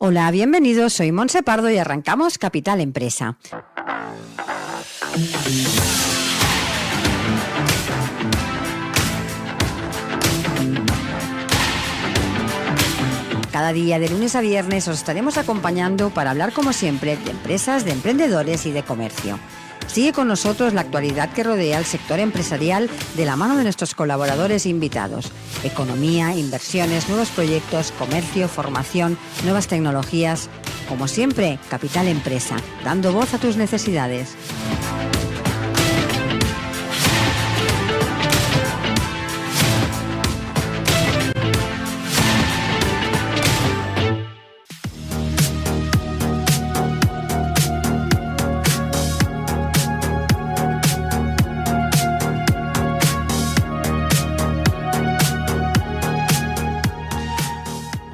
Hola, bienvenidos, soy Montse Pardo y arrancamos Capital Empresa. Cada día, de lunes a viernes, os estaremos acompañando para hablar, como siempre, de empresas, de emprendedores y de comercio. Sigue con nosotros la actualidad que rodea al sector empresarial de la mano de nuestros colaboradores e invitados. Economía, inversiones, nuevos proyectos, comercio, formación, nuevas tecnologías. Como siempre, Capital Empresa, dando voz a tus necesidades.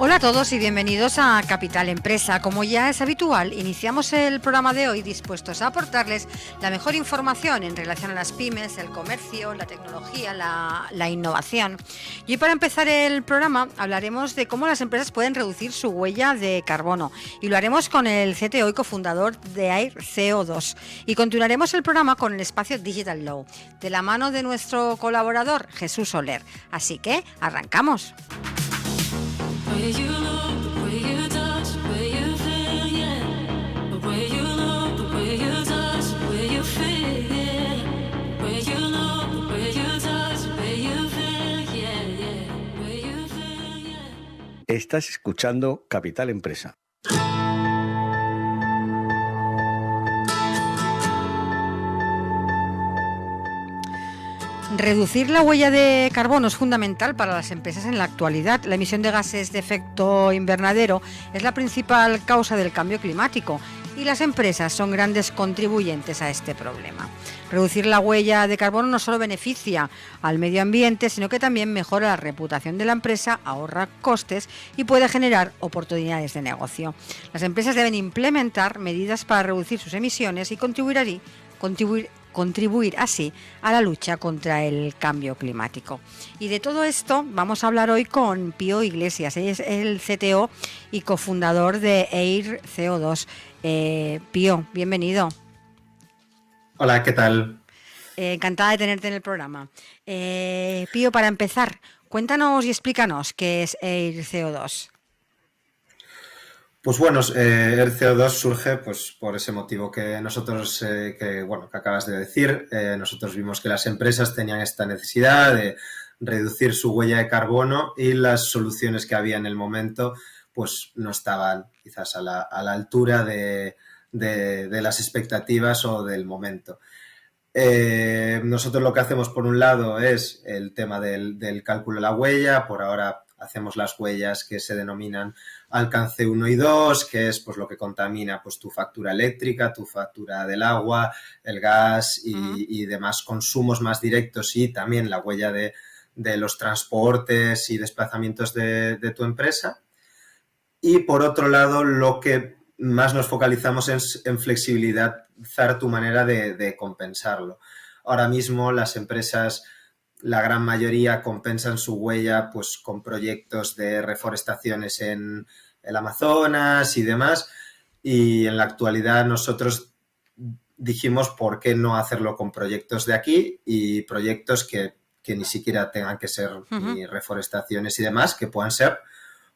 Hola a todos y bienvenidos a Capital Empresa. Como ya es habitual, iniciamos el programa de hoy dispuestos a aportarles la mejor información en relación a las pymes, el comercio, la tecnología, la innovación. Y para empezar el programa hablaremos de cómo las empresas pueden reducir su huella de carbono. Y lo haremos con el CTO y cofundador de Air CO2. Y continuaremos el programa con el espacio Digital Law, de la mano de nuestro colaborador Jesús Soler. Así que arrancamos. Estás escuchando Capital Empresa. Reducir la huella de carbono es fundamental para las empresas en la actualidad. La emisión de gases de efecto invernadero es la principal causa del cambio climático y las empresas son grandes contribuyentes a este problema. Reducir la huella de carbono no solo beneficia al medio ambiente, sino que también mejora la reputación de la empresa, ahorra costes y puede generar oportunidades de negocio. Las empresas deben implementar medidas para reducir sus emisiones y contribuir así a la lucha contra el cambio climático. Y de todo esto vamos a hablar hoy con Pío Iglesias. Él es el CTO y cofundador de Air CO2. Pío, bienvenido. Hola, ¿qué tal? Encantada de tenerte en el programa. Pío, para empezar, cuéntanos y explícanos qué es Air CO2. Pues bueno, el CO2 surge pues por ese motivo que nosotros, que acabas de decir. Nosotros vimos que las empresas tenían esta necesidad de reducir su huella de carbono y las soluciones que había en el momento pues no estaban quizás a la altura de las expectativas o del momento. Nosotros lo que hacemos por un lado es el tema del cálculo de la huella. Por ahora hacemos las huellas que se denominan alcance 1 y 2, que es pues lo que contamina pues tu factura eléctrica, tu factura del agua, el gas y demás consumos más directos, y también la huella de los transportes y desplazamientos de tu empresa. Y por otro lado, lo que más nos focalizamos es en flexibilizar tu manera de compensarlo. Ahora mismo las empresas, la gran mayoría, compensan su huella pues con proyectos de reforestaciones en el Amazonas y demás, y en la actualidad nosotros dijimos por qué no hacerlo con proyectos de aquí y proyectos que ni siquiera tengan que ser ni reforestaciones y demás, que puedan ser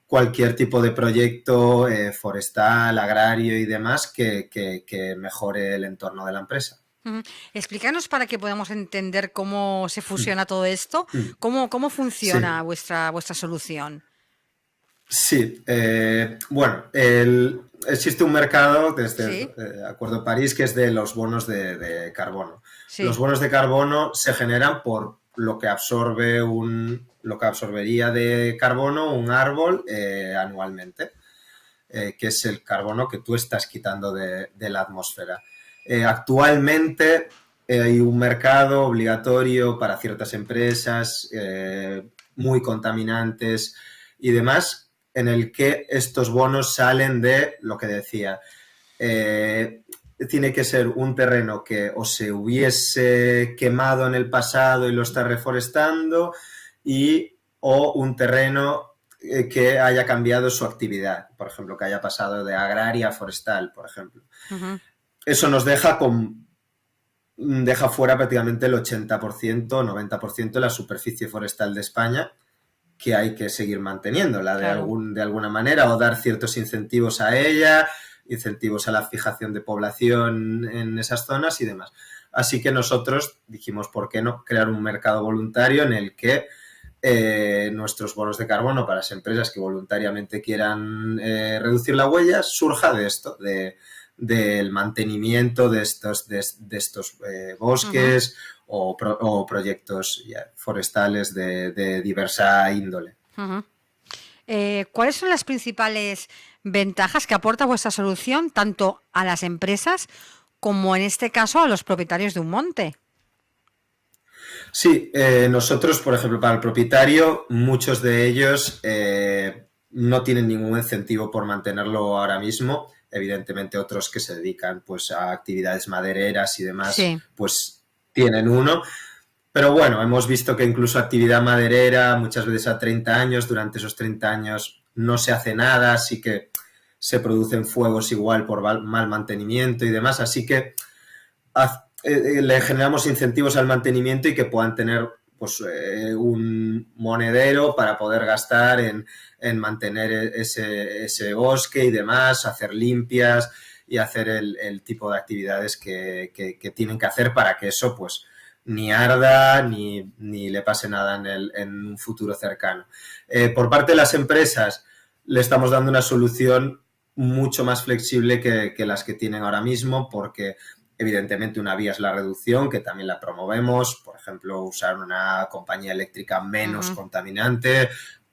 cualquier tipo de proyecto forestal, agrario y demás que mejore el entorno de la empresa. Explícanos para que podamos entender cómo se fusiona todo esto, cómo funciona vuestra solución. Sí, existe un mercado desde el Acuerdo de París que es de los bonos de carbono. Sí. Los bonos de carbono se generan por lo que absorbería de carbono un árbol anualmente, que es el carbono que tú estás quitando de la atmósfera. Actualmente hay un mercado obligatorio para ciertas empresas muy contaminantes y demás, en el que estos bonos salen de lo que decía. Tiene que ser un terreno que o se hubiese quemado en el pasado y lo está reforestando, o un terreno que haya cambiado su actividad, por ejemplo, que haya pasado de agraria a forestal, por ejemplo. Eso nos deja fuera prácticamente el 80%, 90% de la superficie forestal de España, que hay que seguir manteniéndola de alguna manera, o dar ciertos incentivos a ella, incentivos a la fijación de población en esas zonas y demás. Así que nosotros dijimos, ¿por qué no crear un mercado voluntario en el que nuestros bonos de carbono para las empresas que voluntariamente quieran reducir la huella surja de esto, del mantenimiento de estos bosques o proyectos forestales de diversa índole. ¿Cuáles son las principales ventajas que aporta vuestra solución tanto a las empresas como en este caso a los propietarios de un monte? Sí, nosotros, por ejemplo, para el propietario, muchos de ellos no tienen ningún incentivo por mantenerlo ahora mismo. Evidentemente, otros que se dedican pues a actividades madereras y demás, pues tienen uno. Pero bueno, hemos visto que incluso actividad maderera, muchas veces a 30 años, durante esos 30 años no se hace nada, así que se producen fuegos igual por mal mantenimiento y demás. Así que le generamos incentivos al mantenimiento y que puedan tener pues un monedero para poder gastar en mantener ese bosque y demás, hacer limpias y hacer el tipo de actividades que tienen que hacer para que eso pues ni arda ni le pase nada en un futuro cercano. Por parte de las empresas le estamos dando una solución mucho más flexible que las que tienen ahora mismo, porque evidentemente una vía es la reducción, que también la promovemos, por ejemplo, usar una compañía eléctrica menos contaminante,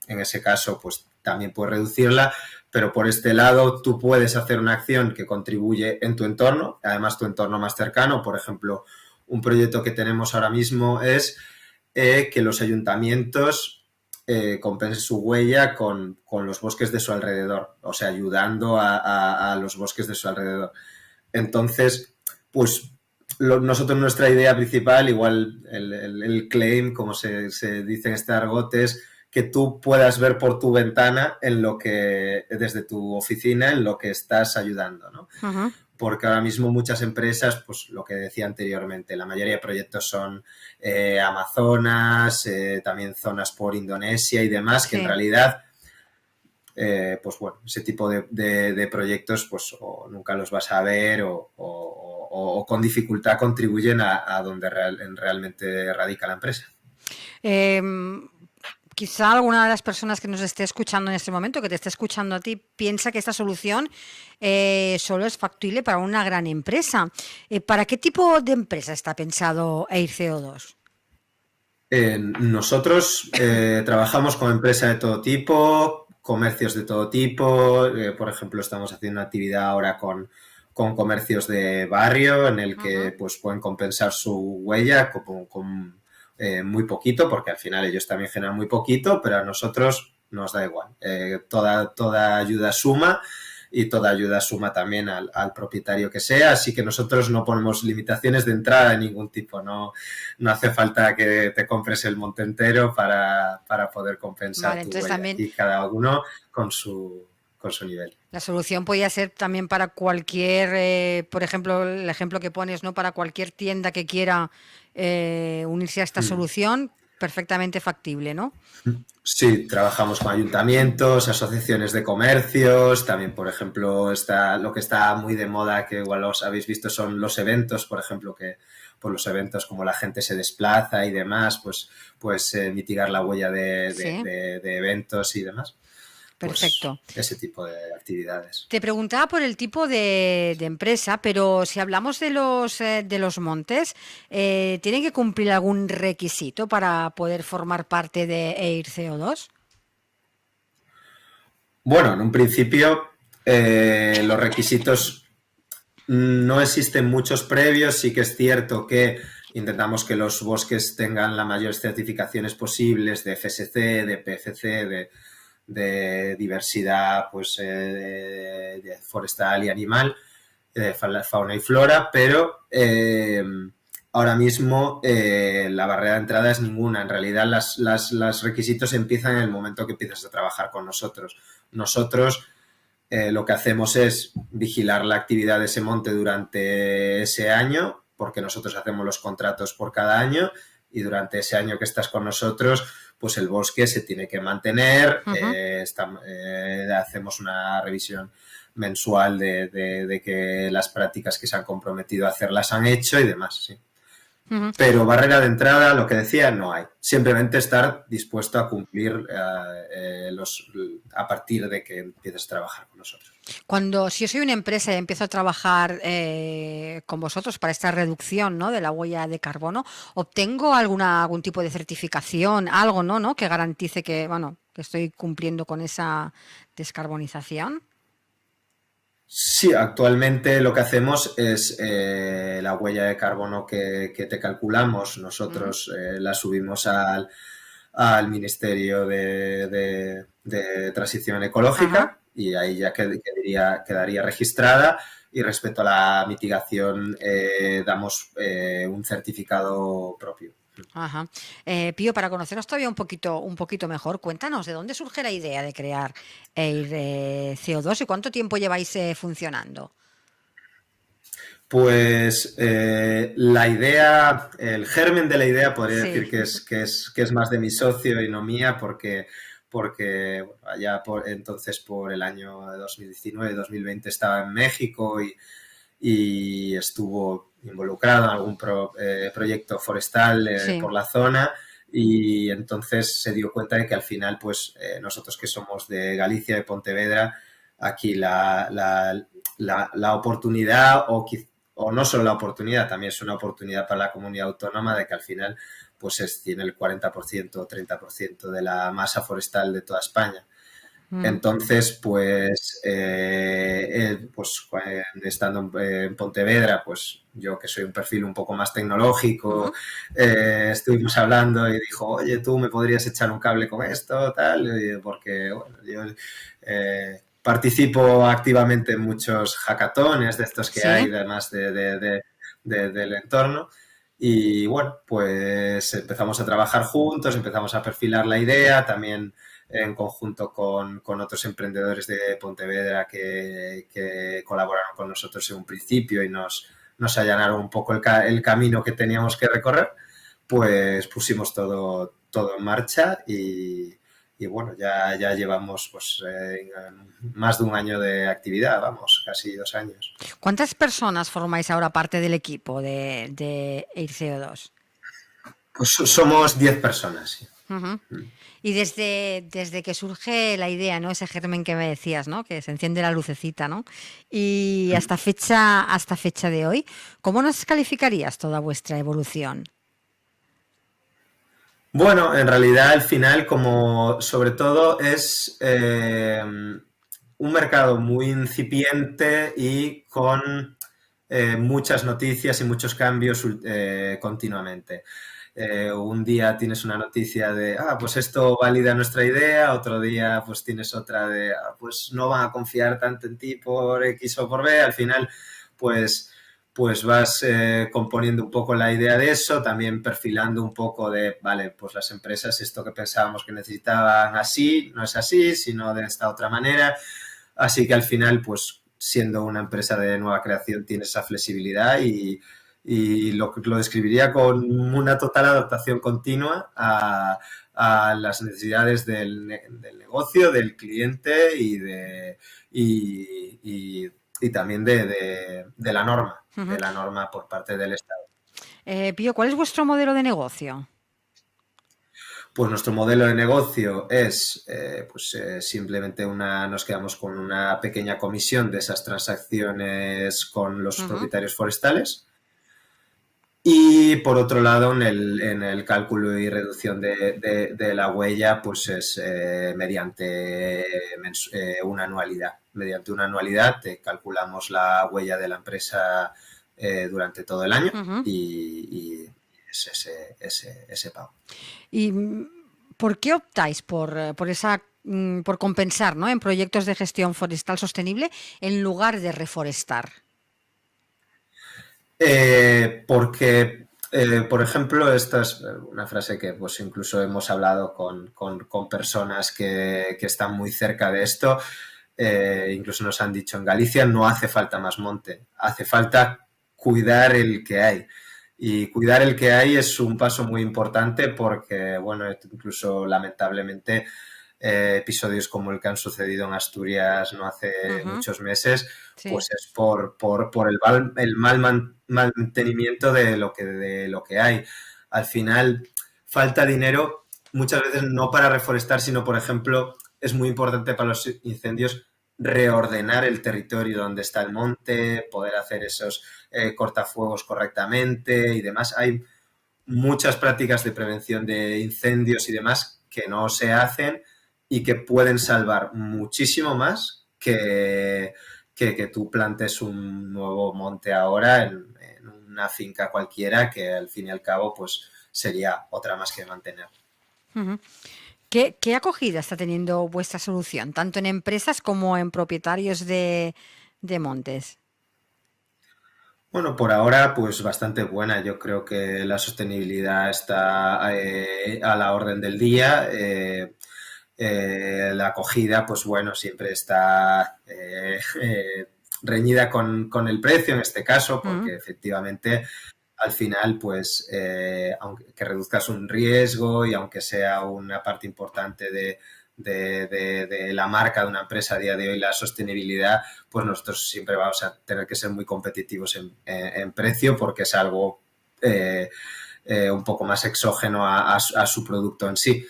en ese caso pues también puedes reducirla, pero por este lado tú puedes hacer una acción que contribuye en tu entorno, además tu entorno más cercano. Por ejemplo, un proyecto que tenemos ahora mismo es que los ayuntamientos compensen su huella con los bosques de su alrededor, o sea, ayudando a los bosques de su alrededor. Entonces, pues nosotros nuestra idea principal, igual el claim, como se dice en este argot, es que tú puedas ver por tu ventana desde tu oficina en lo que estás ayudando, ¿no? Porque ahora mismo muchas empresas, pues lo que decía anteriormente, la mayoría de proyectos son Amazonas, también zonas por Indonesia y demás, que en realidad pues bueno, ese tipo de proyectos pues o nunca los vas a ver o con dificultad contribuyen a donde realmente radica la empresa. Quizá alguna de las personas que nos esté escuchando en este momento, que te esté escuchando a ti, piensa que esta solución solo es factible para una gran empresa. ¿Para qué tipo de empresa está pensado Air CO2? Nosotros trabajamos con empresas de todo tipo, comercios de todo tipo. Por ejemplo, estamos haciendo una actividad ahora con comercios de barrio en el que pues pueden compensar su huella con muy poquito, porque al final ellos también generan muy poquito, pero a nosotros nos da igual. Toda ayuda suma y toda ayuda suma también al propietario que sea, así que nosotros no ponemos limitaciones de entrada de ningún tipo, no hace falta que te compres el monte entero para poder compensar tu huella. También... Y cada uno con su nivel. La solución podría ser también para cualquier, por ejemplo, el ejemplo que pones, ¿no? Para cualquier tienda que quiera unirse a esta solución, perfectamente factible, ¿no? Sí, trabajamos con ayuntamientos, asociaciones de comercios, también, por ejemplo, lo que está muy de moda, que igual os habéis visto, son los eventos, por ejemplo, que por los eventos como la gente se desplaza y demás, pues mitigar la huella de eventos y demás. Perfecto. Pues ese tipo de actividades. Te preguntaba por el tipo de empresa, pero si hablamos de los montes, ¿tienen que cumplir algún requisito para poder formar parte de Air CO2? Bueno, en un principio los requisitos no existen muchos previos. Sí que es cierto que intentamos que los bosques tengan las mayores certificaciones posibles de FSC, de PFC, de diversidad pues forestal y animal, de fauna y flora, pero ahora mismo la barrera de entrada es ninguna. En realidad, los requisitos empiezan en el momento que empiezas a trabajar con nosotros. Nosotros lo que hacemos es vigilar la actividad de ese monte durante ese año, porque nosotros hacemos los contratos por cada año, y durante ese año que estás con nosotros, pues el bosque se tiene que mantener. Hacemos una revisión mensual de que las prácticas que se han comprometido a hacer las han hecho y demás, sí. Pero barrera de entrada, lo que decía, no hay. Simplemente estar dispuesto a cumplir a partir de que empieces a trabajar con nosotros. Si yo soy una empresa y empiezo a trabajar con vosotros para esta reducción, ¿no?, de la huella de carbono, ¿obtengo algún tipo de certificación, algo, ¿no?, que garantice que estoy cumpliendo con esa descarbonización? Sí, actualmente lo que hacemos es la huella de carbono que te calculamos. Nosotros la subimos al Ministerio de Transición Ecológica y ahí ya quedaría registrada. Y respecto a la mitigación, damos un certificado propio. Ajá. Pío, para conocernos todavía un poquito mejor, cuéntanos, ¿de dónde surge la idea de crear Air CO2 y cuánto tiempo lleváis funcionando? Pues la idea, el germen de la idea podría decir que es más de mi socio y no mía, porque allá entonces por el año 2019-2020 estaba en México y estuvo involucrado en algún proyecto forestal por la zona, y entonces se dio cuenta de que al final, pues nosotros que somos de Galicia, de Pontevedra, aquí la oportunidad, o no solo la oportunidad, también es una oportunidad para la comunidad autónoma de que al final pues tiene el 40% o 30% de la masa forestal de toda España. Entonces, pues estando en Pontevedra, pues yo que soy un perfil un poco más tecnológico, estuvimos hablando y dijo, oye, tú me podrías echar un cable con esto, tal, porque bueno, yo participo activamente en muchos hackatones de estos que hay, además del entorno. Y bueno, pues empezamos a trabajar juntos, empezamos a perfilar la idea, también en conjunto con otros emprendedores de Pontevedra que colaboraron con nosotros en un principio y nos allanaron un poco el camino que teníamos que recorrer. Pues pusimos todo en marcha y bueno, ya llevamos pues más de un año de actividad, casi 2 años. ¿Cuántas personas formáis ahora parte del equipo de Air CO2? Pues somos 10 personas, sí. Y desde que surge la idea, ¿no?, ese germen que me decías, ¿no?, que se enciende la lucecita, ¿no?, y hasta fecha de hoy, ¿cómo nos calificarías toda vuestra evolución? Bueno, en realidad al final, como sobre todo es un mercado muy incipiente y con muchas noticias y muchos cambios continuamente. Un día tienes una noticia de, pues esto valida nuestra idea, otro día pues tienes otra de, pues no van a confiar tanto en ti por X o por B. Al final, pues vas componiendo un poco la idea de eso, también perfilando un poco de, vale, pues las empresas, esto que pensábamos que necesitaban así, no es así, sino de esta otra manera. Así que al final, pues siendo una empresa de nueva creación, tiene esa flexibilidad y lo describiría con una total adaptación continua a las necesidades del negocio, del cliente y también de la norma, de la norma por parte del Estado. Pío, ¿cuál es vuestro modelo de negocio? Pues nuestro modelo de negocio es simplemente nos quedamos con una pequeña comisión de esas transacciones con los propietarios forestales. Y por otro lado, en el cálculo y reducción de la huella, pues es mediante una anualidad. Mediante una anualidad te calculamos la huella de la empresa durante todo el año y es ese pago. ¿Y por qué optáis por compensar, ¿no?, en proyectos de gestión forestal sostenible en lugar de reforestar? Porque por ejemplo, esta es una frase que pues incluso hemos hablado con personas que están muy cerca de esto. Incluso nos han dicho en Galicia no hace falta más monte, hace falta cuidar el que hay. Y cuidar el que hay es un paso muy importante porque, bueno, incluso lamentablemente episodios como el que han sucedido en Asturias no hace muchos meses, Sí. pues es por el mal mantenimiento de lo que hay. Al final, falta dinero muchas veces no para reforestar, sino, por ejemplo, es muy importante para los incendios reordenar el territorio donde está el monte, poder hacer esos cortafuegos correctamente y demás. Hay muchas prácticas de prevención de incendios y demás que no se hacen y que pueden salvar muchísimo más que tú plantes un nuevo monte ahora en una finca cualquiera que al fin y al cabo pues sería otra más que mantener. Ujú. ¿Qué acogida está teniendo vuestra solución, tanto en empresas como en propietarios de montes? Bueno, por ahora, pues bastante buena. Yo creo que la sostenibilidad está a la orden del día. La acogida, pues bueno, siempre está reñida con el precio en este caso, porque efectivamente al final, pues, aunque que reduzcas un riesgo y aunque sea una parte importante de la marca de una empresa a día de hoy, la sostenibilidad, pues nosotros siempre vamos a tener que ser muy competitivos en precio porque es algo un poco más exógeno a su producto en sí.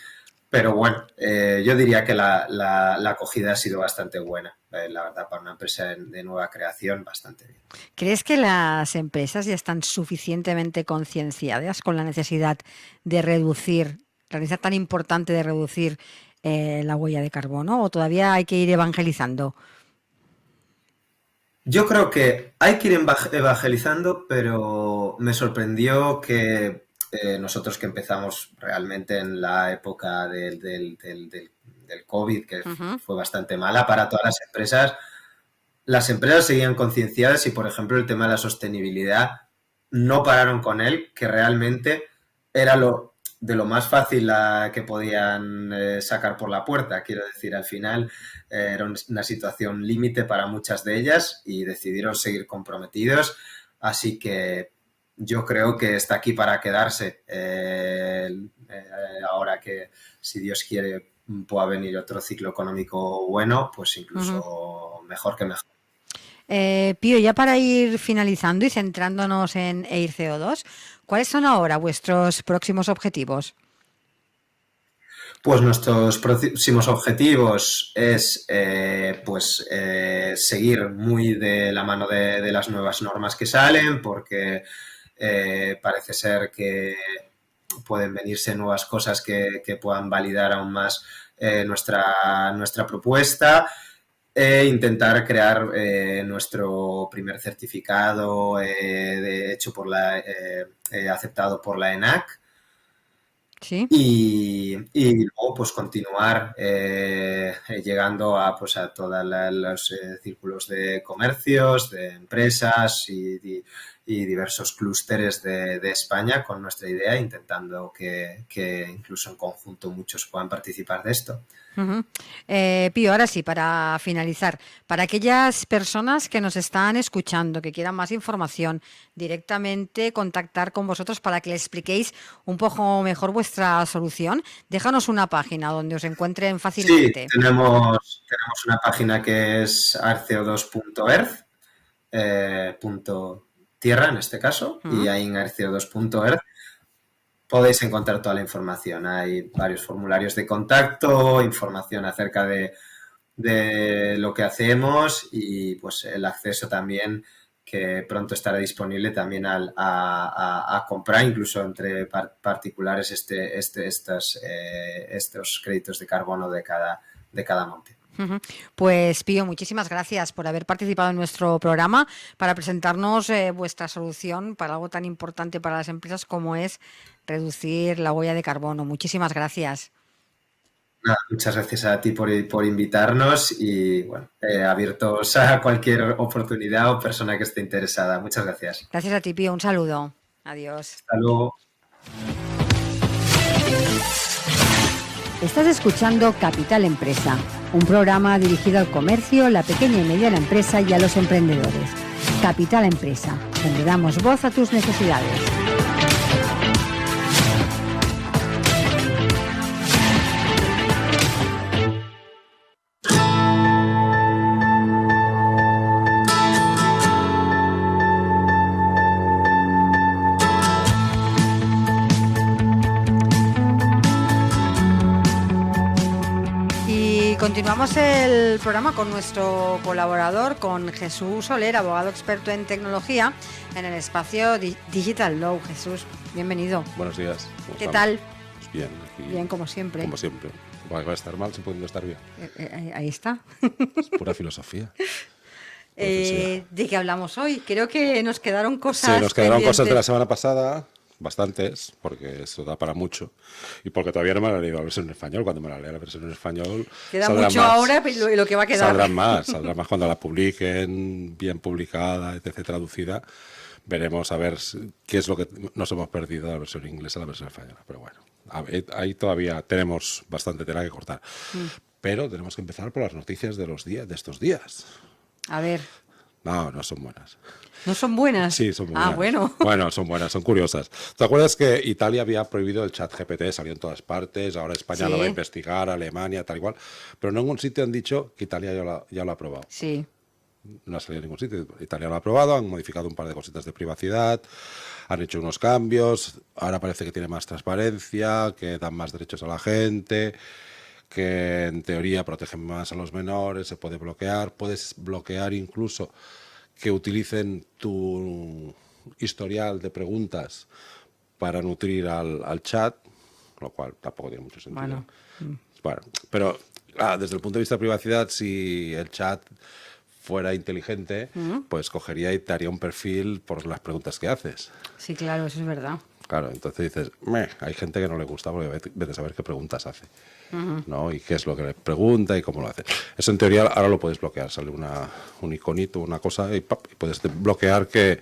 Pero bueno, yo diría que la acogida ha sido bastante buena. La verdad, para una empresa de nueva creación, bastante bien. ¿Crees que las empresas ya están suficientemente concienciadas con la necesidad de reducir, la necesidad tan importante de reducir la huella de carbono, o todavía hay que ir evangelizando? Yo creo que hay que ir evangelizando, pero me sorprendió que nosotros que empezamos realmente en la época del COVID, que fue bastante mala para todas las empresas seguían concienciadas y, por ejemplo, el tema de la sostenibilidad no pararon con él, que realmente era de lo más fácil que podían sacar por la puerta. Quiero decir, al final era una situación límite para muchas de ellas y decidieron seguir comprometidos. Así que yo creo que está aquí para quedarse. Ahora que, si Dios quiere, pueda venir otro ciclo económico bueno, pues incluso mejor que mejor. Pío, ya para ir finalizando y centrándonos en EIR CO2, ¿cuáles son ahora vuestros próximos objetivos? Pues nuestros próximos objetivos es seguir muy de la mano de las nuevas normas que salen, porque parece ser que pueden venirse nuevas cosas que puedan validar aún más nuestra propuesta. Intentar crear nuestro primer certificado hecho por aceptado por la ENAC. Sí. Y luego pues continuar llegando a todos los círculos de comercios, de empresas y diversos clústeres de España con nuestra idea, intentando que incluso en conjunto muchos puedan participar de esto. Pío, ahora sí, para finalizar, para aquellas personas que nos están escuchando, que quieran más información, directamente contactar con vosotros para que les expliquéis un poco mejor vuestra solución, déjanos una página donde os encuentren fácilmente. Sí, tenemos una página que es arco2.earth, .tierra en este caso, y ahí en arco2.earth podéis encontrar toda la información. Hay varios formularios de contacto, información acerca de lo que hacemos y pues el acceso también que pronto estará disponible también a comprar incluso entre particulares estos créditos de carbono de cada monte. Pues Pío, muchísimas gracias por haber participado en nuestro programa para presentarnos vuestra solución para algo tan importante para las empresas como es reducir la huella de carbono. Muchísimas gracias. Nada, muchas gracias a ti por invitarnos y bueno, abiertos a cualquier oportunidad o persona que esté interesada. Muchas gracias. Gracias a ti, Pío. Un saludo. Adiós. Hasta luego. Estás escuchando Capital Empresa, un programa dirigido al comercio, la pequeña y mediana empresa y a los emprendedores. Capital Empresa, donde damos voz a tus necesidades. Continuamos el programa con nuestro colaborador, con Jesús Soler, abogado experto en tecnología en el espacio Digital Law. Jesús, bienvenido. Buenos días. ¿Qué tal? Pues bien. Bien, como siempre. Como siempre. Va a estar mal sin pudiendo estar bien. Ahí está. Es pura filosofía. ¿De qué hablamos hoy? Creo que nos quedaron cosas. Sí, nos quedaron pendientes. cosas de la semana pasada. Bastantes, porque eso da para mucho. Y porque todavía no me la he leído la versión en español. Cuando me la lea la versión en español. Queda mucho más. Ahora y lo que va a quedar. Saldrán más cuando la publiquen, bien publicada, etc., traducida. Veremos a ver qué es lo que nos hemos perdido de la versión inglesa a la versión española. Pero bueno, ahí todavía tenemos bastante tela que cortar. Pero tenemos que empezar por las noticias de estos días. A ver. No son buenas. ¿No son buenas? Sí, son buenas. Ah, bueno. Bueno, son buenas, son curiosas. ¿Te acuerdas que Italia había prohibido el chat GPT? Salió en todas partes, ahora España lo va a investigar, Alemania, tal igual. Pero en ningún sitio han dicho que Italia ya lo ha aprobado. Sí. No ha salido en ningún sitio. Italia lo ha aprobado, han modificado un par de cositas de privacidad, han hecho unos cambios, ahora parece que tiene más transparencia, que dan más derechos a la gente, que en teoría protegen más a los menores, se puede bloquear, puedes bloquear incluso que utilicen tu historial de preguntas para nutrir al chat, lo cual tampoco tiene mucho sentido. Bueno, pero desde el punto de vista de privacidad, si el chat fuera inteligente, pues cogería y te haría un perfil por las preguntas que haces. Sí, claro, eso es verdad. Claro, entonces dices, hay gente que no le gusta porque vete a saber qué preguntas hace, ¿no? Y qué es lo que le pregunta y cómo lo hace. Eso en teoría ahora lo puedes bloquear, sale un iconito, una cosa, y puedes bloquear que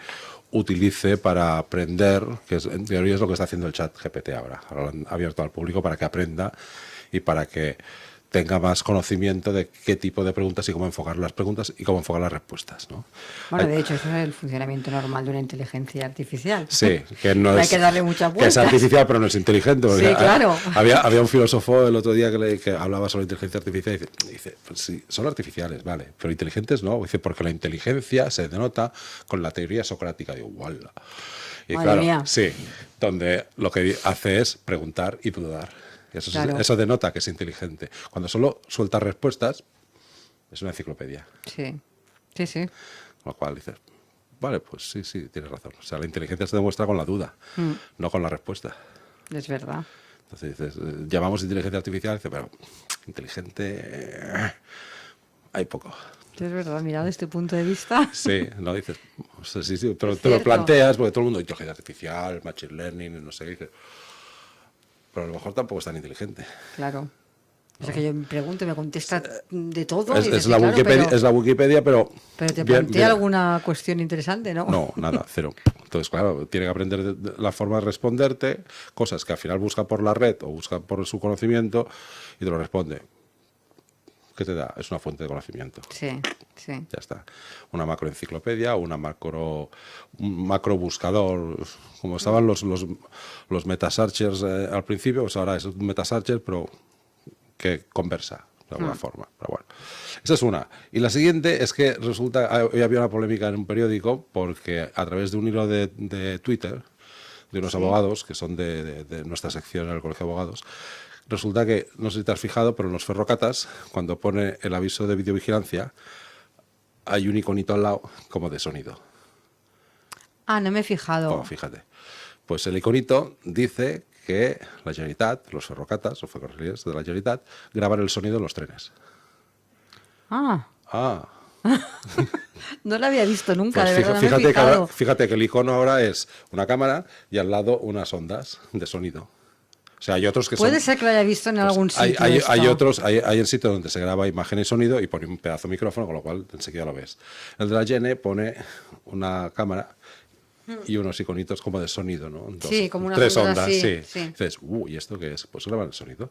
utilice para aprender, que en teoría es lo que está haciendo el chat GPT ahora. Ahora lo han abierto al público para que aprenda y para que tenga más conocimiento de qué tipo de preguntas y cómo enfocar las preguntas y cómo enfocar las respuestas, ¿no? Bueno, de hecho, eso es el funcionamiento normal de una inteligencia artificial. Sí, que no hay que darle muchas vueltas. Que es artificial, pero no es inteligente. Sí, claro. Había un filósofo el otro día que hablaba sobre inteligencia artificial y dice, pues sí, son artificiales, vale, pero inteligentes no. Dice, porque la inteligencia se denota con la teoría socrática. Digo, ¡guala! Y Madre claro, mía. sí, donde lo que hace es preguntar y dudar. Eso denota que es inteligente. Cuando solo suelta respuestas, es una enciclopedia. Sí. Con lo cual dices, vale, pues sí, tienes razón. O sea, la inteligencia se demuestra con la duda, no con la respuesta. Es verdad. Entonces dices, llamamos inteligencia artificial, dices, pero inteligente hay poco. Es verdad, mirado desde este punto de vista. Sí, no dices, sí, pero te lo planteas porque todo el mundo, inteligencia artificial, machine learning, no sé qué, dices, pero a lo mejor tampoco es tan inteligente. Claro. O sea, que yo me pregunto, me contesta de todo. Es la Wikipedia, pero... Pero te plantea alguna cuestión interesante, ¿no? No, nada, cero. Entonces, claro, tiene que aprender la forma de responderte, cosas que al final busca por la red o busca por su conocimiento y te lo responde. ¿Qué te da? Es una fuente de conocimiento. Sí. Ya está. Una macroenciclopedia o un macro buscador. Como estaban los metasearchers al principio, pues ahora es un metasearcher, pero que conversa de alguna forma. Pero bueno, esa es una. Y la siguiente es que resulta, hoy había una polémica en un periódico porque a través de un hilo de Twitter de unos abogados que son de nuestra sección en el Colegio de Abogados, resulta que, no sé si te has fijado, pero en los ferrocatas, cuando pone el aviso de videovigilancia, hay un iconito al lado como de sonido. Ah, no me he fijado. Oh, fíjate. Pues el iconito dice que la Generalitat, los ferrocatas o ferrocarriles de la Generalitat, graban el sonido en los trenes. Ah. No lo había visto nunca, Pues de verdad, no me he fijado. Fíjate que el icono ahora es una cámara y al lado unas ondas de sonido. O sea, hay otros que Puede ser que lo haya visto en algún sitio. Hay otros, hay en sitios donde se graba imagen y sonido y pone un pedazo de micrófono, con lo cual enseguida lo ves. El de la Gene pone una cámara y unos iconitos como de sonido, ¿no? Sí, como unas tres ondas ondas, así, sí. sí. Dices, ¿y esto qué es? Pues graban el sonido.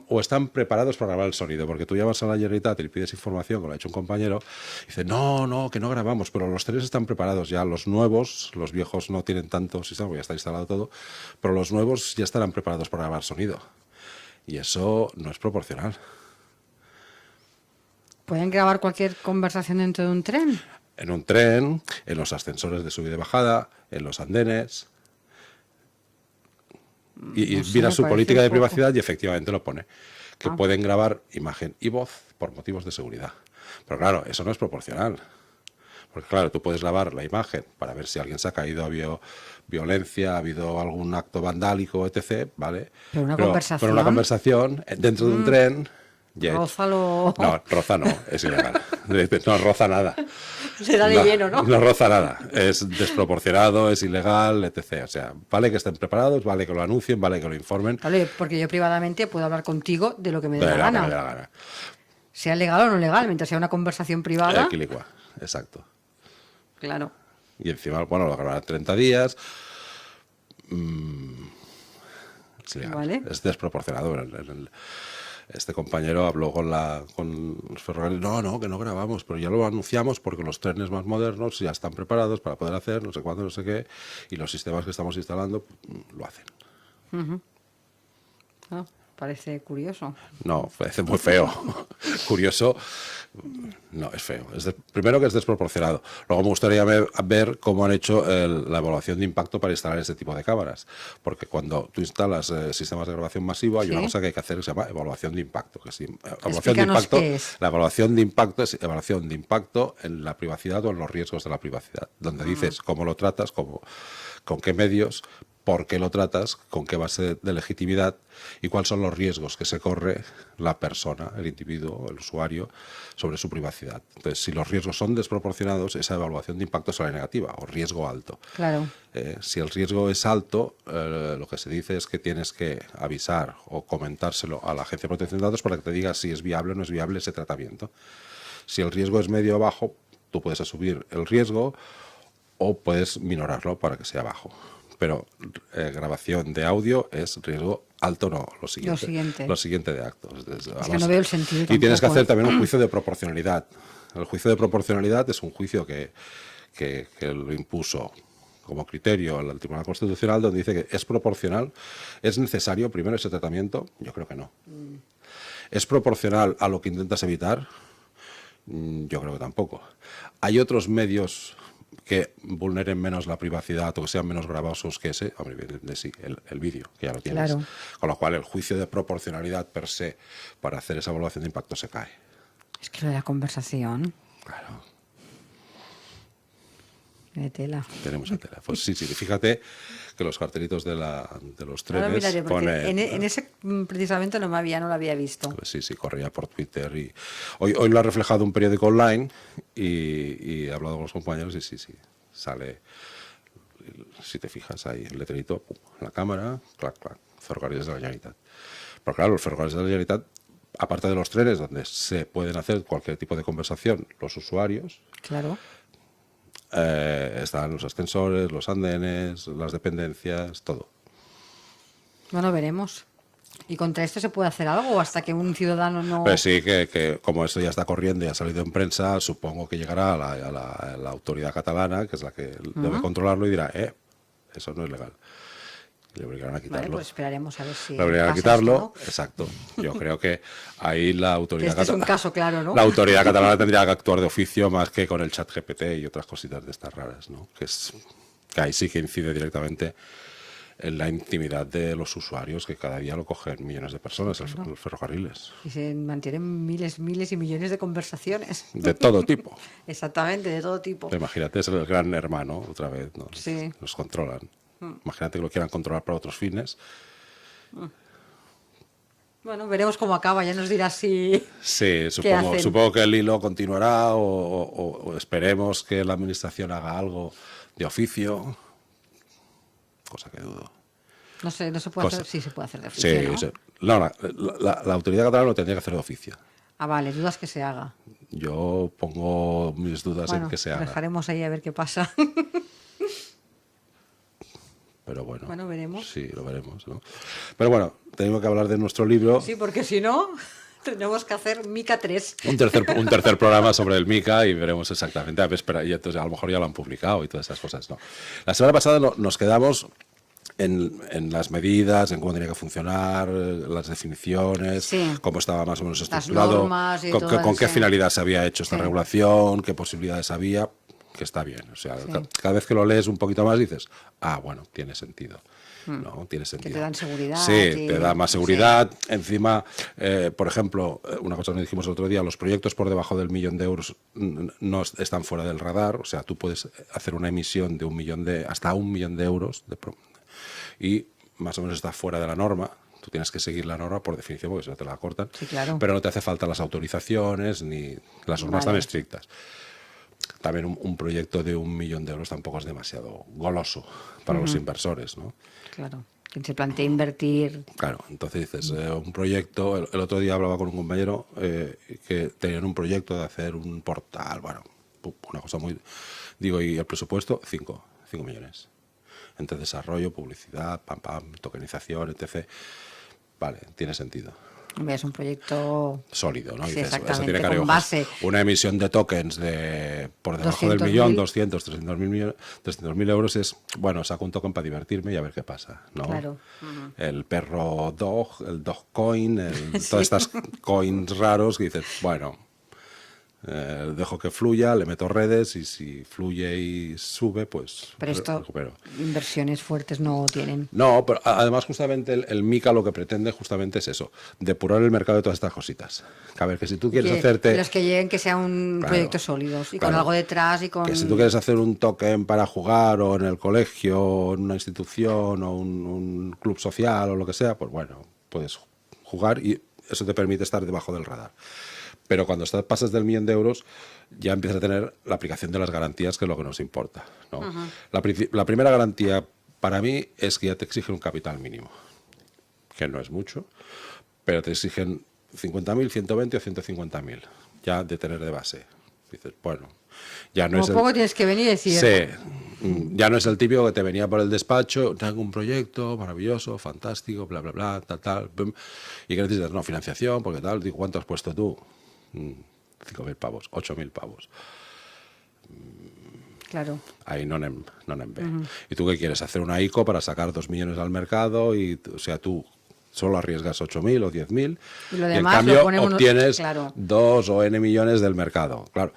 O están preparados para grabar el sonido, porque tú llamas a la Generalitat y le pides información, como lo ha hecho un compañero, y dice, no, que no grabamos, pero los trenes están preparados ya, los nuevos, los viejos no tienen tanto sistema, porque ya está instalado todo, pero los nuevos ya estarán preparados para grabar sonido. Y eso no es proporcional. ¿Pueden grabar cualquier conversación dentro de un tren? En un tren, en los ascensores de subida y bajada, en los andenes. Y No sé, mira me su parece política un de poco. privacidad y efectivamente lo pone. Que pueden grabar imagen y voz por motivos de seguridad. Pero claro, eso no es proporcional. Porque claro, tú puedes grabar la imagen para ver si alguien se ha caído, ha habido violencia, ha habido algún acto vandálico, etc., ¿vale? Pero una Pero conversación. una conversación dentro de un tren... Rózalo. No, roza no, es ilegal. No roza nada. Se da de lleno, ¿no? No roza nada. Es desproporcionado, es ilegal, etc. O sea, vale que estén preparados, vale que lo anuncien, vale que lo informen. Vale, porque yo privadamente puedo hablar contigo de lo que me dé la De la que gana. me dé la gana. Sea legal o no legal, mientras sea una conversación privada. Equilicua, exacto. Claro. Y encima, bueno, lo grabarán 30 días. Es ilegal. Vale. Es desproporcionado. Este compañero habló con los ferrocarriles. No, que no grabamos, pero ya lo anunciamos porque los trenes más modernos ya están preparados para poder hacer no sé cuándo, no sé qué, y los sistemas que estamos instalando lo hacen. Ah, parece curioso. No, parece muy feo. Curioso, no, es feo. Primero que es desproporcionado. Luego me gustaría ver cómo han hecho la evaluación de impacto para instalar este tipo de cámaras. Porque cuando tú instalas sistemas de grabación masivo, hay Sí. una cosa que hay que hacer que se llama evaluación de impacto. Explícanos qué es. La evaluación de impacto es evaluación de impacto en la privacidad o en los riesgos de la privacidad. Donde dices cómo lo tratas, con qué medios, por qué lo tratas, con qué base de legitimidad y cuáles son los riesgos que se corre la persona, el individuo, el usuario, sobre su privacidad. Entonces, si los riesgos son desproporcionados, esa evaluación de impacto sale negativa o riesgo alto. Claro. Si el riesgo es alto, lo que se dice es que tienes que avisar o comentárselo a la Agencia de Protección de Datos para que te diga si es viable o no es viable ese tratamiento. Si el riesgo es medio o bajo, tú puedes asumir el riesgo o puedes minorarlo para que sea bajo. Pero grabación de audio es riesgo alto, no, lo siguiente. Lo siguiente de actos. Es que no veo el sentido Y tienes que tampoco, hacer también un juicio de proporcionalidad. El juicio de proporcionalidad es un juicio que lo impuso como criterio el Tribunal Constitucional, donde dice que es proporcional, es necesario primero ese tratamiento, yo creo que no. ¿Es proporcional a lo que intentas evitar? Yo creo que tampoco. ¿Hay otros medios que vulneren menos la privacidad o que sean menos gravosos que ese? Hombre, de sí, el vídeo, que ya lo tienes. Claro. Con lo cual el juicio de proporcionalidad per se para hacer esa evaluación de impacto se cae. Es que lo de la conversación. Claro. De tela. Tenemos la tela. Pues sí, fíjate que los cartelitos de los trenes Ahora miraré, porque pone... en ese precisamente no lo había visto. Pues sí, corría por Twitter y hoy lo ha reflejado un periódico online y he hablado con los compañeros y sí, sale, si te fijas ahí, el letrerito, pum, en la cámara, clac, ferrocarriles de la Generalitat. Pero claro, los ferrocarriles de la Generalitat, aparte de los trenes donde se pueden hacer cualquier tipo de conversación, los usuarios, Claro. están los ascensores, los andenes, las dependencias, todo. Bueno, veremos. ¿Y contra esto se puede hacer algo hasta que un ciudadano no...? Pues sí, que como esto ya está corriendo y ha salido en prensa, supongo que llegará a la autoridad catalana, que es la que debe controlarlo, y dirá, eso no es legal. Y le obligarán a quitarlo. Vale, pues esperaremos a ver si Le obligarán a pasa quitarlo, esto, ¿no? exacto. Yo creo que ahí la autoridad Este es un caso claro, ¿no? La autoridad catalana tendría que actuar de oficio más que con el chat GPT y otras cositas de estas raras, ¿no? Que ahí sí que incide directamente en la intimidad de los usuarios, que cada día lo cogen millones de personas, los ferrocarriles. Y se mantienen miles y millones de conversaciones. De todo tipo. Exactamente, de todo tipo. Imagínate, es el gran hermano, otra vez, ¿no? Sí. Nos controlan. Imagínate que lo quieran controlar para otros fines. Bueno, veremos cómo acaba, ya nos dirás si... Sí, hacen? supongo que el hilo continuará o esperemos que la administración haga algo de oficio, cosa que dudo. No sé, no se puede hacer... Sí, se puede hacer de oficio, Sí, ¿no? sí. No, la autoridad catalana lo tendría que hacer de oficio. Ah, vale, dudas que se haga. Yo pongo mis dudas Bueno, en que se haga. dejaremos ahí a ver qué pasa. Pero bueno. Bueno, veremos. Sí, lo veremos, ¿no? Pero bueno, tenemos que hablar de nuestro libro. Sí, porque si no, tendremos que hacer Mica 3. Un tercer programa sobre el Mica y veremos exactamente. A ver, espera, y entonces a lo mejor ya lo han publicado y todas esas cosas, ¿no? La semana pasada nos quedamos en las medidas, en cómo tenía que funcionar, las definiciones, Sí. cómo estaba más o menos estructurado, normas y con todas, qué sí. finalidad se había hecho esta Sí. regulación, qué posibilidades había, que está bien. O sea, Sí. cada vez que lo lees un poquito más dices, bueno, tiene sentido. No, tiene sentido. te dan seguridad Sí, y- te da más seguridad. Encima, por ejemplo, una cosa que dijimos el otro día, los proyectos por debajo del 1.000.000 de euros no están fuera del radar. O sea, tú puedes hacer una emisión de hasta 1.000.000 de euros y más o menos está fuera de la norma. Tú tienes que seguir la norma por definición porque si no te la cortan. Sí, claro. Pero no te hace falta las autorizaciones ni las normas Vale. tan estrictas. También un proyecto de 1.000.000 de euros tampoco es demasiado goloso para los inversores, ¿no? Claro. Quien se plantea invertir. Claro, entonces dices, un proyecto, el otro día hablaba con un compañero que tenían un proyecto de hacer un portal, bueno, una cosa muy... Digo, y el presupuesto, 5 millones. Entre desarrollo, publicidad, tokenización, etc. Vale, tiene sentido. Es un proyecto Sólido, ¿no? Sí, Dices, exactamente, eso tiene que con haber base. una emisión de tokens por debajo del 200.000. millón, 200, 300.000 euros es, bueno, saco un token para divertirme y a ver qué pasa, ¿no? Claro. El perro dog, el Dogecoin, todas estas coins raros que dices, bueno, dejo que fluya, le meto redes y si fluye y sube, pues Pero esto, recupero. inversiones fuertes no tienen. No, pero además justamente el Mica lo que pretende justamente es eso, depurar el mercado de todas estas cositas. Que a ver, que si tú quieres Que hacerte... los que lleguen que sean un Claro, proyectos sólidos y claro. con algo detrás y con... Que si tú quieres hacer un token para jugar o en el colegio o en una institución o un club social o lo que sea, pues bueno, puedes jugar y eso te permite estar debajo del radar. Pero cuando pasas del 1.000.000 de euros ya empiezas a tener la aplicación de las garantías, que es lo que nos importa, ¿no? La primera garantía para mí es que ya te exigen un capital mínimo, que no es mucho, pero te exigen 50.000, 120 o 150.000 ya de tener de base. Dices, bueno, ya no Como es poco tienes que venir y decir... Sí, ya no es el típico que te venía por el despacho, tengo un proyecto maravilloso, fantástico, bla, bla, bla, tal, pum, y que necesitas, no, financiación, porque tal, digo, ¿cuánto has puesto tú? 5.000 pavos, 8.000 pavos. Claro. Ahí no anem bé. ¿Y tú qué quieres? Hacer una ICO para sacar 2 millones al mercado y, o sea, tú solo arriesgas 8.000 o 10.000 Y lo en demás cambio lo ponemos obtienes claro. 2 o N millones del mercado. Claro.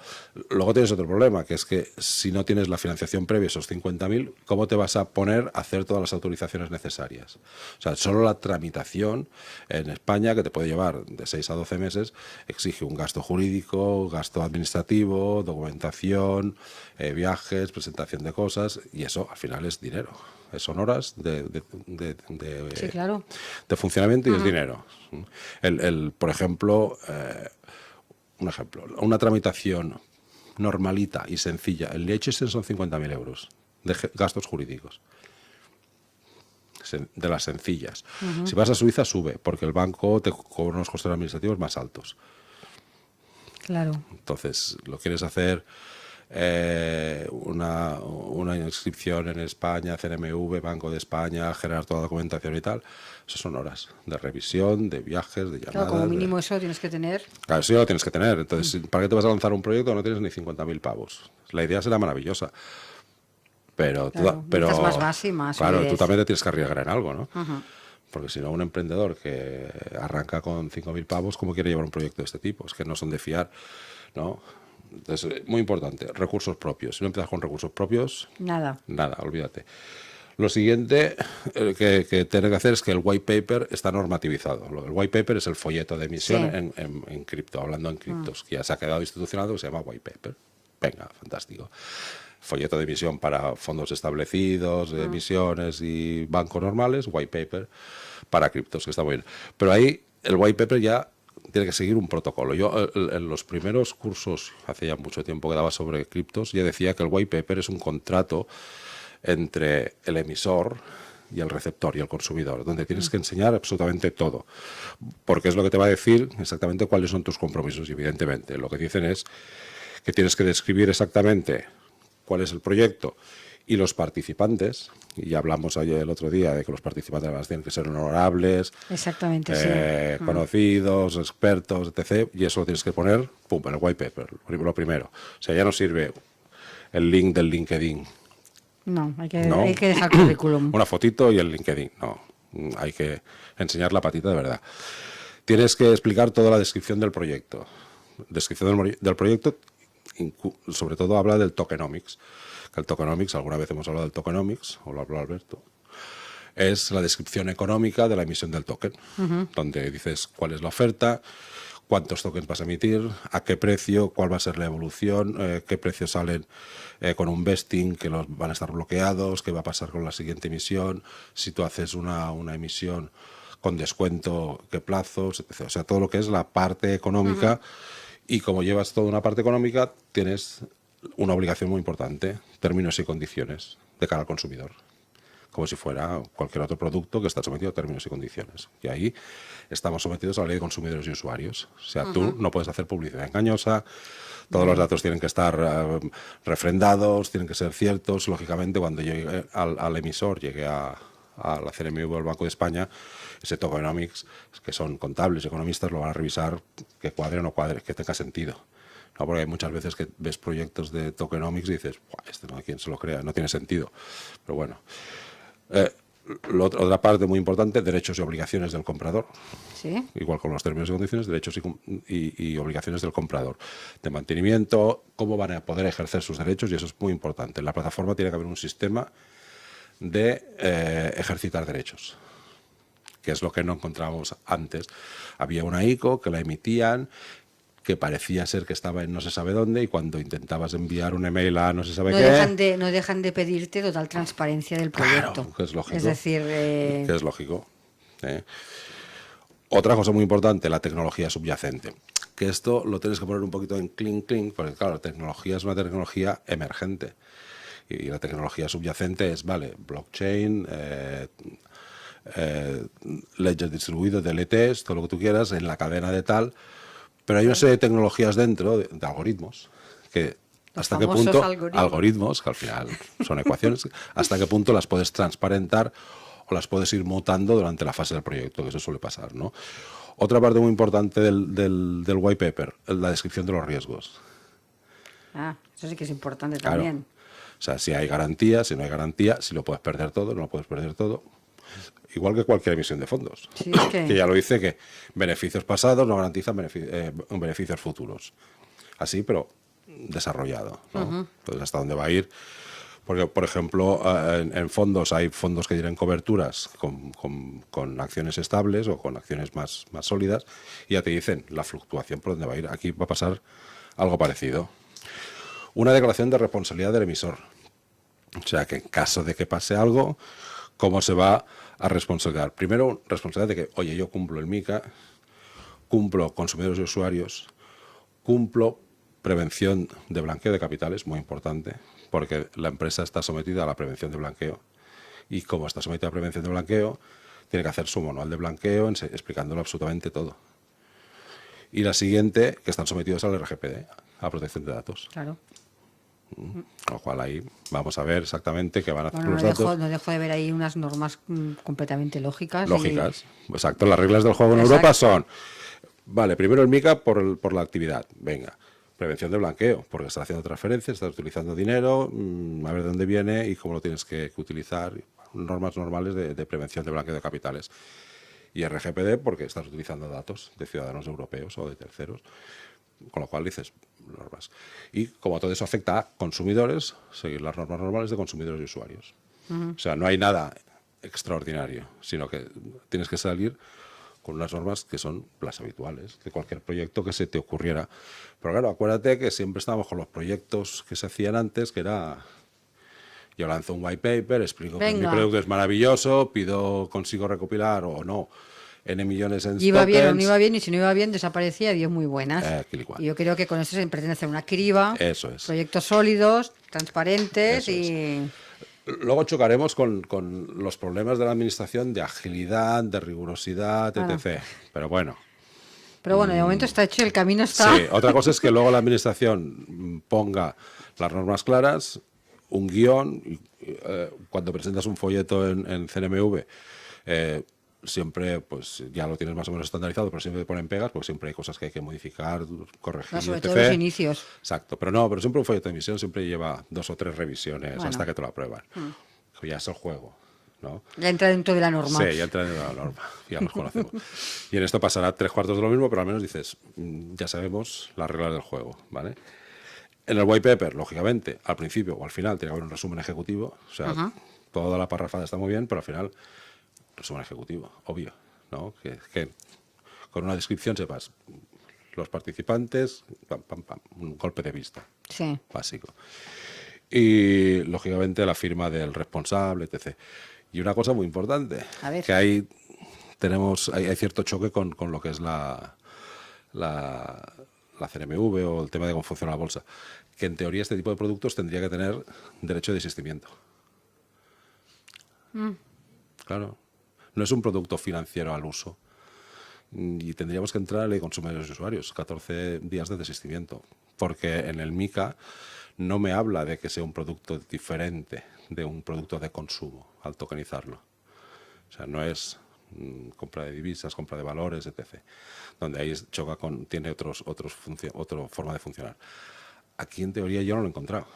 Luego tienes otro problema, que es que si no tienes la financiación previa, esos 50.000, ¿cómo te vas a poner a hacer todas las autorizaciones necesarias? O sea, solo la tramitación en España, que te puede llevar de 6 a 12 meses, exige un gasto jurídico, gasto administrativo, documentación, viajes, presentación de cosas, y eso al final es dinero. Son horas Sí, claro. de funcionamiento y es dinero. Por ejemplo, una tramitación normalita y sencilla, el Liechtenstein son 50.000 euros de gastos jurídicos. De las sencillas. Si vas a Suiza, sube, porque el banco te cobra unos costes administrativos más altos. Claro. Entonces, lo quieres hacer una inscripción en España, CNMV, Banco de España, generar toda la documentación y tal, eso son horas de revisión, de viajes, de llamadas. Claro, como mínimo eso tienes que tener. Claro, eso ya lo tienes que tener. Entonces, ¿para qué te vas a lanzar un proyecto que no tienes ni 50.000 pavos? La idea será maravillosa. Pero, Claro, necesitas más base y más claro, solidez. tú también te tienes que arriesgar en algo, ¿no? Porque si no, un emprendedor que arranca con 5.000 pavos, ¿cómo quiere llevar un proyecto de este tipo? Es que no son de fiar, ¿no? Entonces, muy importante, recursos propios. Si no empiezas con recursos propios, Nada. olvídate. Lo siguiente que tiene que hacer es que el white paper está normativizado. El white paper es el folleto de emisión Sí. en cripto, hablando en criptos, que ya se ha quedado institucionado, que se llama white paper. Venga, fantástico. Folleto de emisión para fondos establecidos, emisiones y bancos normales, white paper para criptos, que está muy bien. Pero ahí el white paper ya tiene que seguir un protocolo. Yo en los primeros cursos, hace ya mucho tiempo que daba sobre criptos, ya decía que el white paper es un contrato entre el emisor y el receptor y el consumidor, donde tienes que enseñar absolutamente todo, porque es lo que te va a decir exactamente cuáles son tus compromisos. Y evidentemente lo que dicen es que tienes que describir exactamente cuál es el proyecto Y los participantes, y hablamos ayer el otro día de que los participantes además tienen que ser honorables, Exactamente, sí. conocidos, expertos, etc. Y eso lo tienes que poner, pum, en el white paper, lo primero. O sea, ya no sirve el link del LinkedIn. No, hay que dejar currículum. Una fotito y el LinkedIn, no. Hay que enseñar la patita de verdad. Tienes que explicar toda la descripción del proyecto. Descripción del proyecto, sobre todo habla del tokenomics. Que el tokenomics, alguna vez hemos hablado del tokenomics, o lo habló Alberto, es la descripción económica de la emisión del token, donde dices cuál es la oferta, cuántos tokens vas a emitir, a qué precio, cuál va a ser la evolución, qué precios salen con un vesting, que los van a estar bloqueados, qué va a pasar con la siguiente emisión, si tú haces una emisión con descuento, qué plazos, etc. O sea, todo lo que es la parte económica. Y como llevas toda una parte económica, tienes una obligación muy importante, términos y condiciones de cara al consumidor, como si fuera cualquier otro producto que está sometido a términos y condiciones. Y ahí estamos sometidos a la ley de consumidores y usuarios. O sea, tú no puedes hacer publicidad engañosa, todos los datos tienen que estar refrendados, tienen que ser ciertos. Lógicamente, cuando llegue al emisor, llegue a la CNMV o al Banco de España, ese tokenomics, que son contables y economistas, lo van a revisar que cuadre o no cuadre, que tenga sentido. No, porque hay muchas veces que ves proyectos de tokenomics y dices, este no, ¿quién se lo crea? No tiene sentido. Pero bueno. Otra parte muy importante, derechos y obligaciones del comprador. Sí. Igual con los términos y condiciones, derechos y obligaciones del comprador. De mantenimiento, cómo van a poder ejercer sus derechos, y eso es muy importante. En la plataforma tiene que haber un sistema de ejercitar derechos, que es lo que no encontrábamos antes. Había una ICO que la emitían, que parecía ser que estaba en no se sabe dónde, y cuando intentabas enviar un email a no se sabe qué... No dejan de pedirte total transparencia del proyecto. Claro, que es lógico. Es decir... Que es lógico. Otra cosa muy importante, la tecnología subyacente. Que esto lo tienes que poner un poquito en clink, porque claro, la tecnología es una tecnología emergente. Y la tecnología subyacente es, vale, blockchain, ledger distribuido, DLTs, todo lo que tú quieras, en la cadena de tal... Pero hay una serie de tecnologías dentro, de algoritmos, que hasta qué punto, algoritmos, que al final son ecuaciones, hasta qué punto las puedes transparentar o las puedes ir mutando durante la fase del proyecto, que eso suele pasar, ¿no? Otra parte muy importante del white paper, la descripción de los riesgos. Eso sí que es importante claro. También. O sea, si hay garantía, si no hay garantía, si lo puedes perder todo, no lo puedes perder todo. Igual que cualquier emisión de fondos. Sí, es que ya lo dice, que beneficios pasados no garantizan beneficios futuros. Así, pero desarrollado, ¿no? Entonces, ¿hasta dónde va a ir? Porque, por ejemplo, en fondos hay fondos que tienen coberturas con acciones estables o con acciones más sólidas, y ya te dicen la fluctuación por dónde va a ir. Aquí va a pasar algo parecido. Una declaración de responsabilidad del emisor. O sea, que en caso de que pase algo, ¿cómo se va a responsabilizar? Primero, responsabilidad de que, oye, yo cumplo el MiCA, cumplo consumidores y usuarios, cumplo prevención de blanqueo de capitales, muy importante, porque la empresa está sometida a la prevención de blanqueo, y como está sometida a prevención de blanqueo, tiene que hacer su manual de blanqueo explicándolo absolutamente todo. Y la siguiente, que están sometidos al RGPD, a protección de datos. Claro. Con lo cual ahí vamos a ver exactamente qué van a hacer Bueno, los datos. No dejo de ver ahí unas normas completamente lógicas. Exacto. Las reglas del juego en Europa son, vale, primero el MiCA por la actividad, venga, prevención de blanqueo, porque estás haciendo transferencias, estás utilizando dinero, a ver de dónde viene y cómo lo tienes que utilizar, normas normales de prevención de blanqueo de capitales. Y RGPD porque estás utilizando datos de ciudadanos europeos o de terceros. Con lo cual dices normas. Y como todo eso afecta a consumidores, seguir las normas normales de consumidores y usuarios. O sea, no hay nada extraordinario, sino que tienes que salir con unas normas que son las habituales de cualquier proyecto que se te ocurriera. Pero claro, acuérdate que siempre estábamos con los proyectos que se hacían antes, que era... Yo lanzo un white paper, explico que mi producto es maravilloso, consigo recopilar o no N millones en iba tokens. Bien o no iba bien, y si no iba bien desaparecía, Dios muy buenas. Y yo creo que con esto se pretende hacer una criba, eso es. Proyectos sólidos, transparentes eso y... Es. Luego chocaremos con los problemas de la administración de agilidad, de rigurosidad, etc. Pero bueno. Pero bueno, de momento está hecho, el camino está... Sí, otra cosa es que luego la administración ponga las normas claras, un guión. Cuando presentas un folleto en CNMV, siempre pues ya lo tienes más o menos estandarizado, pero siempre te ponen pegas, porque siempre hay cosas que hay que modificar, corregir, Sobre etc. todo los inicios. Exacto, pero siempre un folleto de emisión siempre lleva 2 o 3 revisiones hasta que te lo aprueban. Ya es el juego, ¿no? Ya entra dentro de la norma. Sí, ya entra dentro de la norma, ya nos conocemos. Y en esto pasará 3/4 de lo mismo, pero al menos dices, ya sabemos las reglas del juego, ¿vale? En el white paper, lógicamente, al principio o al final tiene que haber un resumen ejecutivo, o sea, toda la parrafada está muy bien, pero al final resumen ejecutivo, obvio, ¿no? Que con una descripción sepas los participantes, pam, pam, pam, un golpe de vista, Sí. básico. Y, lógicamente, la firma del responsable, etc. Y una cosa muy importante, A ver. que hay cierto choque con lo que es la CNMV o el tema de cómo funciona la bolsa, que en teoría este tipo de productos tendría que tener derecho de desistimiento. Claro. No es un producto financiero al uso. Y tendríamos que entrar a la ley de consumidores y usuarios, 14 días de desistimiento. Porque en el MiCA no me habla de que sea un producto diferente de un producto de consumo al tokenizarlo. O sea, no es compra de divisas, compra de valores, etc. Donde ahí tiene otra forma de funcionar. Aquí, en teoría, yo no lo he encontrado.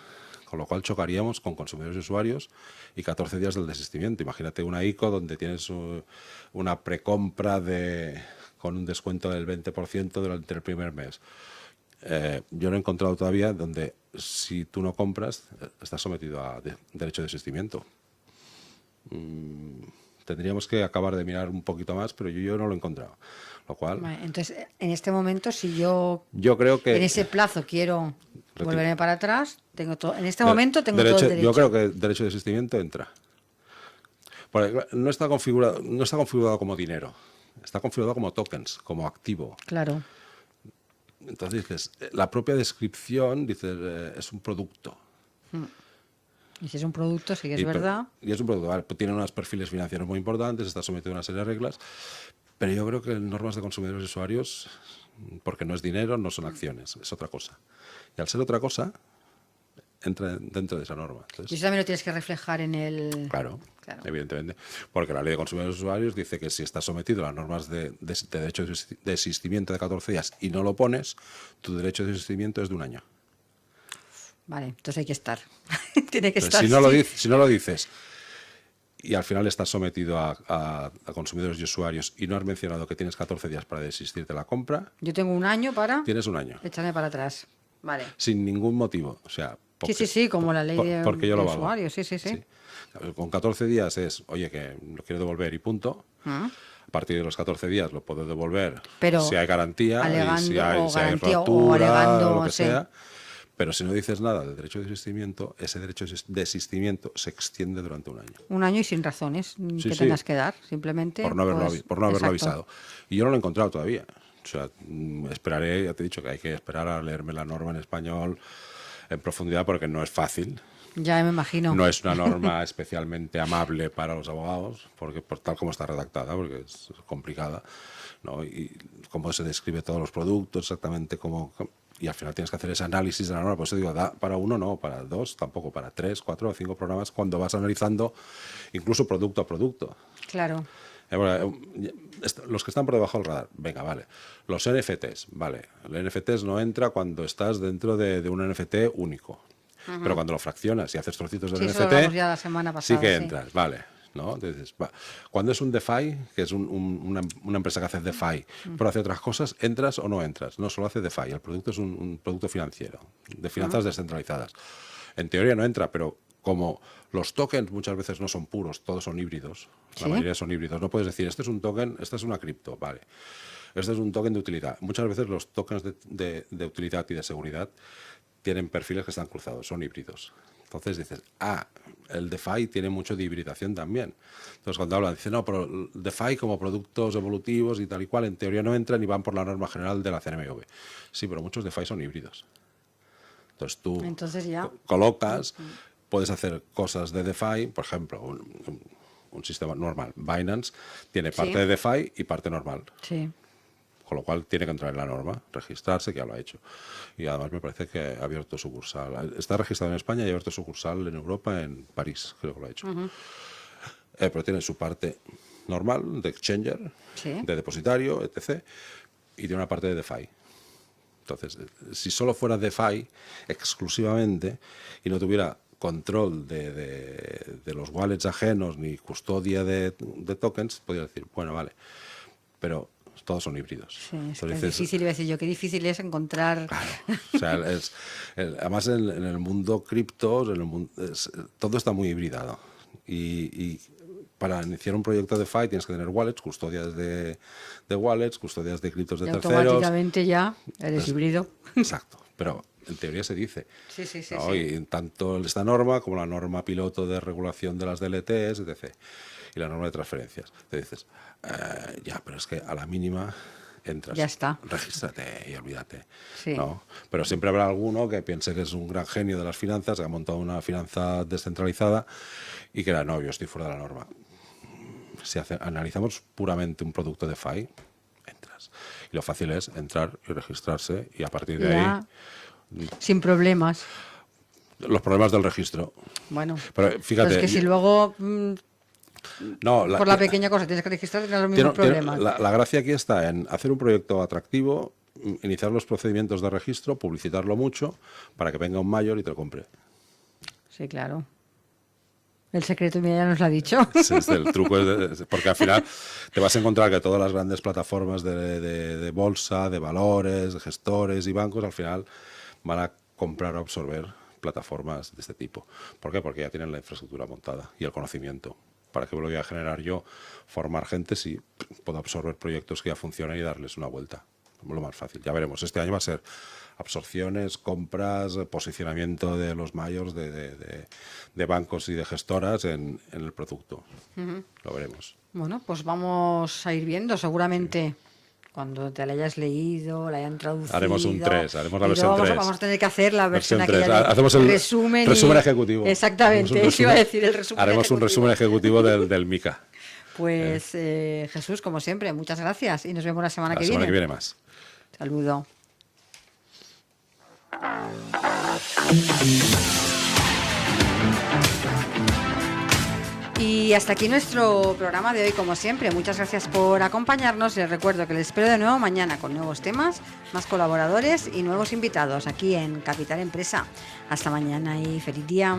Con lo cual chocaríamos con consumidores y usuarios y 14 días del desistimiento. Imagínate una ICO donde tienes una precompra con un descuento del 20% durante el primer mes. Yo no he encontrado todavía donde, si tú no compras, estás sometido a derecho de desistimiento. Tendríamos que acabar de mirar un poquito más, pero yo no lo he encontrado. Lo cual, Vale, entonces, en este momento, si yo creo que en ese plazo quiero volverme para atrás, tengo todo. En este De- momento tengo todo el derecho. Yo creo que el derecho de desistimiento entra. Porque no está configurado como dinero, está configurado como tokens, como activo. Claro. Entonces dices, la propia descripción, dices, es un producto. Y si es un producto, sí que es Y verdad. Y es un producto, vale, tiene unos perfiles financieros muy importantes, está sometido a una serie de reglas, pero yo creo que en normas de consumidores y usuarios, porque no es dinero, no son acciones, es otra cosa. Y al ser otra cosa, entra dentro de esa norma. Y Entonces, eso también lo tienes que reflejar en el... claro, Claro. evidentemente. Porque la ley de consumidores y usuarios dice que si estás sometido a las normas de derecho de desistimiento de 14 días y no lo pones, tu derecho de desistimiento es de 1 año. Vale, entonces hay que estar. Tiene que Entonces, estar. si no lo dices y al final estás sometido a consumidores y usuarios y no has mencionado que tienes 14 días para desistir de la compra, Yo tengo 1 año para tienes 1 año. echarme para atrás. Vale. Sin ningún motivo. O sea, Sí, como la ley de porque yo lo valgo. usuario, sí. Con 14 días es, oye, que lo quiero devolver y punto. A partir de los 14 días lo puedo devolver, pero si hay garantía, alegando, y si hay garantía, rotura, o alegando, lo que sí. sea. Pero si no dices nada del derecho de desistimiento, ese derecho de desistimiento se extiende durante 1 año. 1 año y sin razones que tengas que dar, simplemente. Por no haberlo exacto. avisado. Y yo no lo he encontrado todavía. O sea, esperaré, ya te he dicho que hay que esperar a leerme la norma en español en profundidad porque no es fácil. Ya me imagino. No es una norma especialmente amable para los abogados, porque por tal como está redactada, porque es complicada, ¿no? Y cómo se describe todos los productos, exactamente cómo... Y al final tienes que hacer ese análisis de la norma. Por eso digo, da para 1 no, para 2 tampoco, para 3, 4 o 5 programas cuando vas analizando incluso producto a producto. Claro. Los que están por debajo del radar, venga, vale. Los NFTs, vale. El NFTs no entra cuando estás dentro de un NFT único. Pero cuando lo fraccionas y haces trocitos del Eso lo NFT, hablamos ya la semana pasada, sí que sí. entras, vale. ¿No? Entonces, cuando es un DeFi, que es una empresa que hace DeFi, pero hace otras cosas, ¿entras o no entras? No, solo hace DeFi. El producto es un producto financiero, de finanzas descentralizadas. En teoría no entra, pero como los tokens muchas veces no son puros, todos son híbridos, ¿Sí? la mayoría son híbridos. No puedes decir, este es un token, esta es una cripto, vale. Este es un token de utilidad. Muchas veces los tokens de utilidad y de seguridad tienen perfiles que están cruzados, son híbridos. Entonces dices, el DeFi tiene mucho de hibridación también. Entonces cuando hablan, dicen, no, pero el DeFi como productos evolutivos y tal y cual, en teoría no entran y van por la norma general de la CNMV. Sí, pero muchos DeFi son híbridos. Entonces tú ya colocas, puedes hacer cosas de DeFi, por ejemplo, un sistema normal. Binance tiene parte de DeFi y parte normal. Sí. Con con lo cual tiene que entrar en la norma, registrarse, que ya lo ha hecho. Y además me parece que ha abierto sucursal. Está registrado en España y ha abierto sucursal en Europa, en París, creo que lo ha hecho. Pero tiene su parte normal de exchanger, de depositario, etc. Y tiene una parte de DeFi. Entonces, si solo fuera DeFi exclusivamente y no tuviera control de los wallets ajenos ni custodia de tokens, podría decir, bueno, vale, pero todos son híbridos. Sí, es difícil, iba a decir yo, qué difícil es encontrar... Claro, o sea, además en el mundo cripto, todo está muy hibridado. Y para iniciar un proyecto de DeFi tienes que tener wallets, custodias de wallets, custodias de criptos de terceros. Automáticamente ya eres híbrido. Exacto, pero en teoría se dice. Sí. ¿no? Y tanto esta norma como la norma piloto de regulación de las DLTs, etc. Y la norma de transferencias. Te dices, ya, pero es que a la mínima entras, ya está. Regístrate y olvídate. Sí. ¿no? Pero siempre habrá alguno que piense que es un gran genio de las finanzas, que ha montado una finanza descentralizada y que era, no, yo estoy fuera de la norma. Si analizamos puramente un producto de DeFi, entras. Y lo fácil es entrar y registrarse y a partir de ahí... Sin problemas. Los problemas del registro. Bueno, pero fíjate... es que si luego... por la pequeña cosa tienes que registrar, tienes los mismos problemas. La gracia aquí está en hacer un proyecto atractivo, iniciar los procedimientos de registro, publicitarlo mucho, para que venga un mayor y te lo compre. Sí, claro. El secreto ya nos lo ha dicho. El truco es porque al final te vas a encontrar que todas las grandes plataformas de bolsa, de valores, de gestores y bancos, al final van a comprar o absorber plataformas de este tipo. ¿Por qué? Porque ya tienen la infraestructura montada y el conocimiento. ¿Para qué voy a generar yo formar gente si puedo absorber proyectos que ya funcionan y darles una vuelta? Lo más fácil. Ya veremos. Este año va a ser absorciones, compras, posicionamiento de los mayores de bancos y de gestoras en el producto. Lo veremos. Bueno, pues vamos a ir viendo. Seguramente cuando te la hayas leído, la hayan traducido. Haremos un 3, haremos la versión 3. Vamos a tener que hacer la versión aquella 3. Hacemos el resumen ejecutivo. Exactamente, eso iba a decir, el resumen haremos ejecutivo. Un resumen ejecutivo del MiCA. Pues Jesús, como siempre, muchas gracias y nos vemos la semana que viene. La semana que viene más. Saludo. Y hasta aquí nuestro programa de hoy, como siempre. Muchas gracias por acompañarnos. Les recuerdo que les espero de nuevo mañana con nuevos temas, más colaboradores y nuevos invitados aquí en Capital Empresa. Hasta mañana y feliz día.